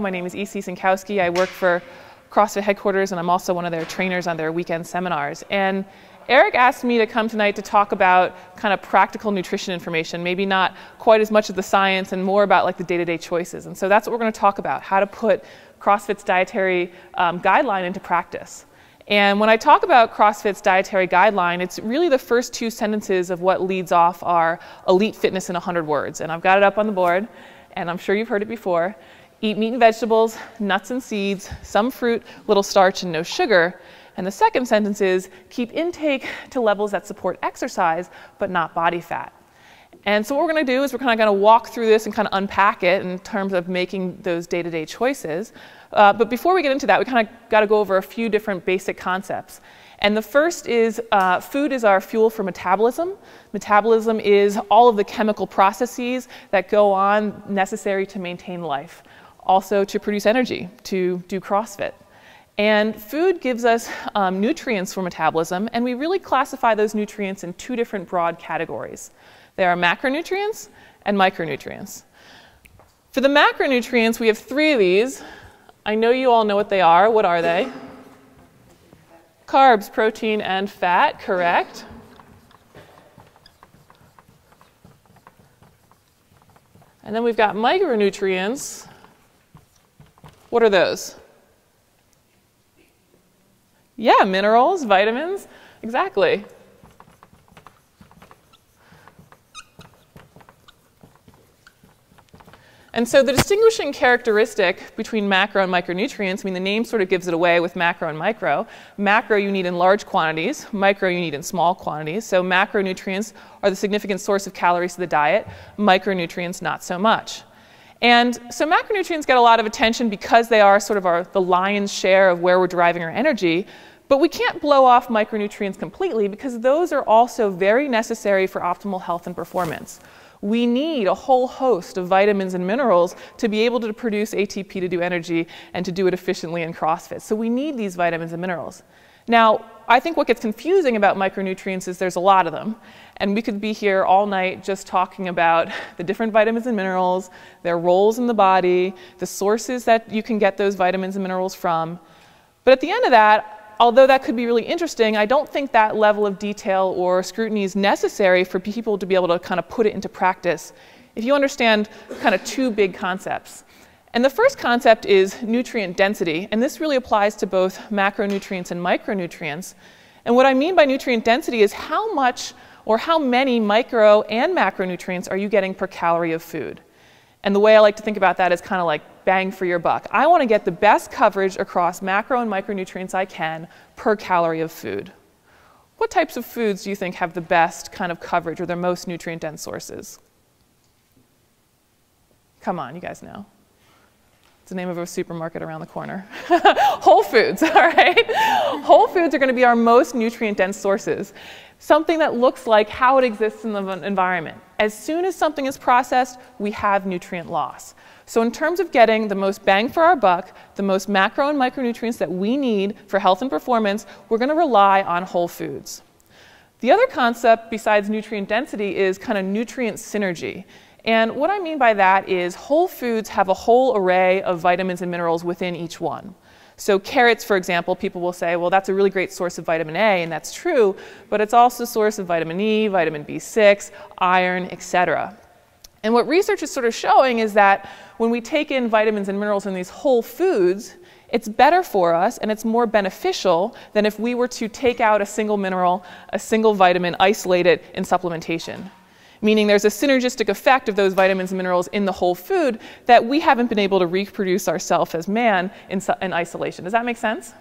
My name is E.C. Sinkowski. I work for CrossFit headquarters, and I'm also one of their trainers on their weekend seminars. And Eric asked me to come tonight to talk about kind of practical nutrition information, maybe not quite as much of the science and more about like the day-to-day choices. And so that's what we're going to talk about, how to put CrossFit's dietary guideline into practice. And when I talk about CrossFit's dietary guideline, it's really the first two sentences of what leads off our elite fitness in 100 words. And I've got it up on the board, and I'm sure you've heard it before. Eat meat and vegetables, nuts and seeds, some fruit, little starch, and no sugar. And the second sentence is, keep intake to levels that support exercise, but not body fat. And so what we're going to do is we're kind of going to walk through this and kind of unpack it in terms of making those day-to-day choices. But before we get into that, we kind of got to go over a few different basic concepts. And the first is food is our fuel for metabolism. Metabolism is all of the chemical processes that go on necessary to maintain life, also to produce energy, to do CrossFit. And food gives us nutrients for metabolism, and we really classify those nutrients in two different broad categories. There are macronutrients and micronutrients. For the macronutrients, we have three of these. I know you all know what they are. What are they? Carbs, protein, and fat, correct. And then we've got micronutrients. What are those? Yeah, minerals, vitamins, exactly. And so the distinguishing characteristic between macro and micronutrients, I mean, the name sort of gives it away with macro and micro. Macro you need in large quantities, micro you need in small quantities. So macronutrients are the significant source of calories to the diet, micronutrients not so much. And so macronutrients get a lot of attention because they are sort of the lion's share of where we're deriving our energy. But we can't blow off micronutrients completely because those are also very necessary for optimal health and performance. We need a whole host of vitamins and minerals to be able to produce ATP to do energy and to do it efficiently in CrossFit. So we need these vitamins and minerals. Now, I think what gets confusing about micronutrients is there's a lot of them. And we could be here all night just talking about the different vitamins and minerals, their roles in the body, the sources that you can get those vitamins and minerals from. But at the end of that, although that could be really interesting, I don't think that level of detail or scrutiny is necessary for people to be able to kind of put it into practice if you understand kind of two big concepts. And the first concept is nutrient density, and this really applies to both macronutrients and micronutrients. And what I mean by nutrient density is how much or how many micro and macronutrients are you getting per calorie of food. And the way I like to think about that is kind of like bang for your buck. I want to get the best coverage across macro and micronutrients I can per calorie of food. What types of foods do you think have the best kind of coverage or their most nutrient-dense sources? Come on, you guys know. It's the name of a supermarket around the corner. Whole Foods, all right? Whole Foods are going to be our most nutrient-dense sources. Something that looks like how it exists in the environment. As soon as something is processed, we have nutrient loss. So in terms of getting the most bang for our buck, the most macro and micronutrients that we need for health and performance, we're going to rely on whole foods. The other concept besides nutrient density is kind of nutrient synergy. And what I mean by that is whole foods have a whole array of vitamins and minerals within each one. So carrots, for example, people will say, well, that's a really great source of vitamin A, and that's true, but it's also a source of vitamin E, vitamin B6, iron, etc. And what research is sort of showing is that when we take in vitamins and minerals in these whole foods, it's better for us and it's more beneficial than if we were to take out a single mineral, a single vitamin, isolate it in supplementation. Meaning there's a synergistic effect of those vitamins and minerals in the whole food that we haven't been able to reproduce ourselves as man in isolation. Does that make sense?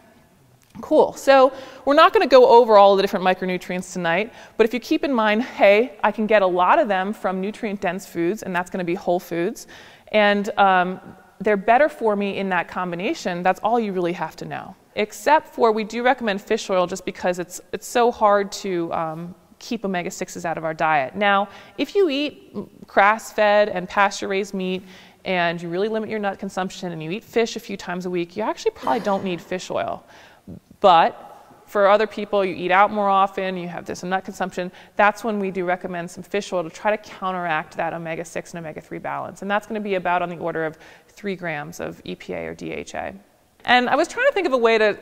Cool. So we're not going to go over all the different micronutrients tonight, but if you keep in mind, hey, I can get a lot of them from nutrient-dense foods, and that's going to be whole foods, and they're better for me in that combination, that's all you really have to know. Except for we do recommend fish oil just because it's so hard to keep omega-6s out of our diet. Now, if you eat grass-fed and pasture-raised meat and you really limit your nut consumption and you eat fish a few times a week, you actually probably don't need fish oil. But for other people, you eat out more often, you have this nut consumption, that's when we do recommend some fish oil to try to counteract that omega-6 and omega-3 balance. And that's going to be about on the order of 3 grams of EPA or DHA. And I was trying to think of a way to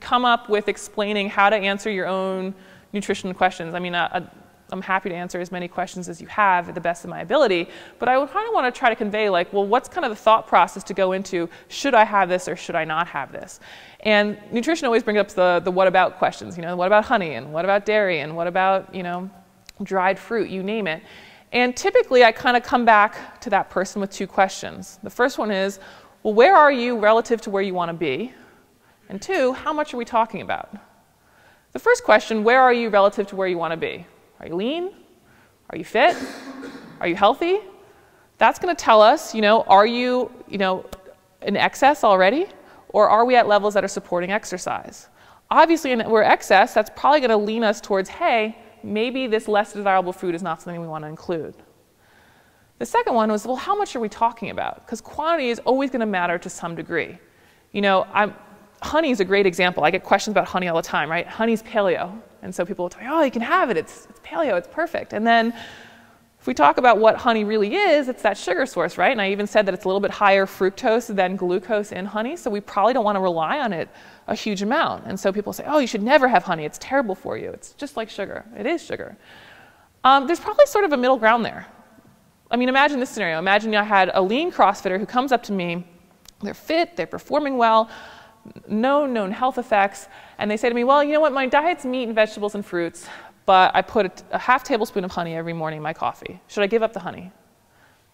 come up with explaining how to answer your own nutrition questions. I mean, I'm happy to answer as many questions as you have at the best of my ability, but I would kind of want to try to convey, like, well, what's kind of the thought process to go into, should I have this or should I not have this? And nutrition always brings up the what about questions, you know, what about honey and what about dairy and what about, you know, dried fruit, you name it. And typically I kind of come back to that person with 2 questions. The first one is, well, where are you relative to where you want to be? And 2, how much are we talking about? The first question, where are you relative to where you want to be? Are you lean? Are you fit? Are you healthy? That's going to tell us, you know, are you, in excess already? Or are we at levels that are supporting exercise? Obviously, when we're excess, that's probably going to lean us towards, hey, maybe this less desirable food is not something we want to include. The second one was, well, how much are we talking about? Because quantity is always going to matter to some degree. You know, honey is a great example. I get questions about honey all the time, right? Honey's paleo. And so people will tell me, oh, you can have it. It's paleo. It's perfect. And then if we talk about what honey really is, it's that sugar source, right? And I even said that it's a little bit higher fructose than glucose in honey. So we probably don't want to rely on it a huge amount. And so people say, oh, you should never have honey. It's terrible for you. It's just like sugar. It is sugar. There's probably sort of a middle ground there. I mean, imagine this scenario. Imagine I had a lean CrossFitter who comes up to me. They're fit. They're performing well. No known health effects. And they say to me, well, you know what? My diet's meat and vegetables and fruits, but I put a half tablespoon of honey every morning in my coffee. Should I give up the honey?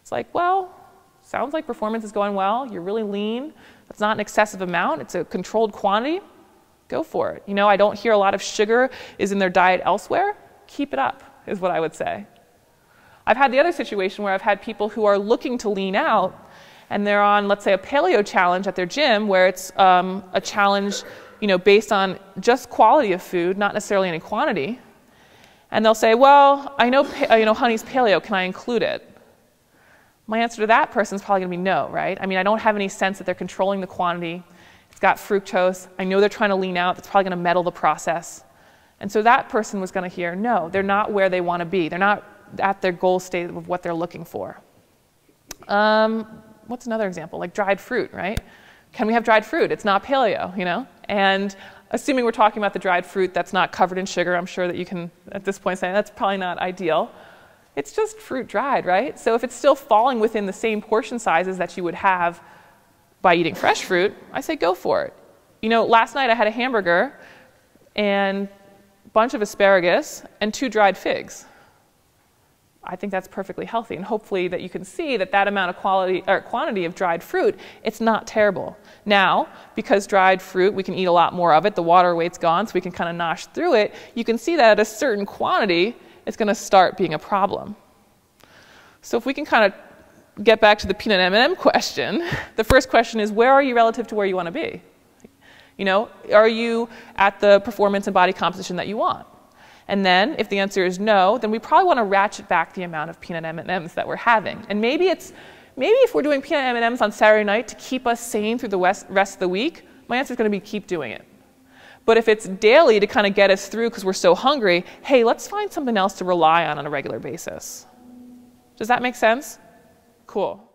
It's like, well, sounds like performance is going well. You're really lean. It's not an excessive amount. It's a controlled quantity. Go for it. You know, I don't hear a lot of sugar is in their diet elsewhere. Keep it up, is what I would say. I've had the other situation where I've had people who are looking to lean out, and they're on, let's say, a paleo challenge at their gym, where it's a challenge, based on just quality of food, not necessarily any quantity. And they'll say, well, I know honey's paleo. Can I include it? My answer to that person is probably going to be no, right? I mean, I don't have any sense that they're controlling the quantity. It's got fructose. I know they're trying to lean out. That's probably going to meddle the process. And so that person was going to hear, no, they're not where they want to be. They're not at their goal state of what they're looking for. What's another example? Like dried fruit, right? Can we have dried fruit? It's not paleo, And assuming we're talking about the dried fruit that's not covered in sugar, I'm sure that you can, at this point, say that's probably not ideal. It's just fruit dried, right? So if it's still falling within the same portion sizes that you would have by eating fresh fruit, I say go for it. Last night I had a hamburger and a bunch of asparagus and 2 dried figs. I think that's perfectly healthy, and hopefully that you can see that amount of quantity of dried fruit, it's not terrible. Now, because dried fruit, we can eat a lot more of it, the water weight's gone, so we can kind of nosh through it, you can see that at a certain quantity, it's going to start being a problem. So if we can kind of get back to the peanut M&M question, the first question is, where are you relative to where you want to be? Are you at the performance and body composition that you want? And then, if the answer is no, then we probably want to ratchet back the amount of peanut M&Ms that we're having. And maybe if we're doing peanut M&Ms on Saturday night to keep us sane through the rest of the week, my answer is going to be keep doing it. But if it's daily to kind of get us through because we're so hungry, hey, let's find something else to rely on a regular basis. Does that make sense? Cool.